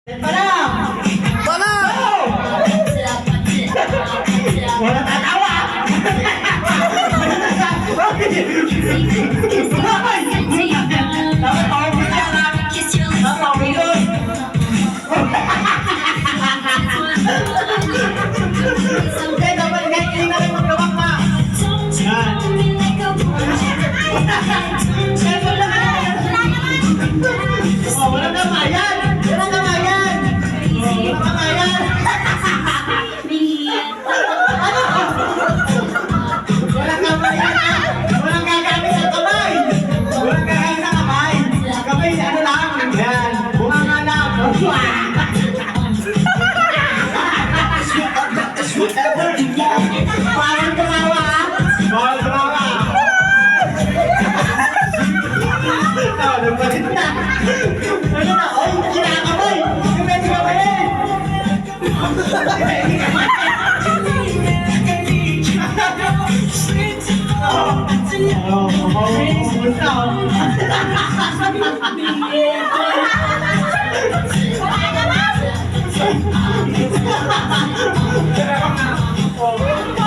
Wala! Wala tatawa! Dapat tawag yan ha! Tawag yun! Hindi, dapat ganyan na rin maglawak pa! Yan! Oh, walang kamayan! Walang kamayan! Oh, walang kamayan! Walang kamayan! Walang gagamit sa kamay! Walang gagamit sa kamay! Kamay, ano lang? Yan! Bunganga lang! Bawal tumawa! Bawal tumawa! Nagpalit na! Ano na? Oy! Kinakamay! Kumedi kamay!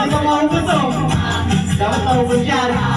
Hindi mo mahubos oh! Dapat mahubos yan!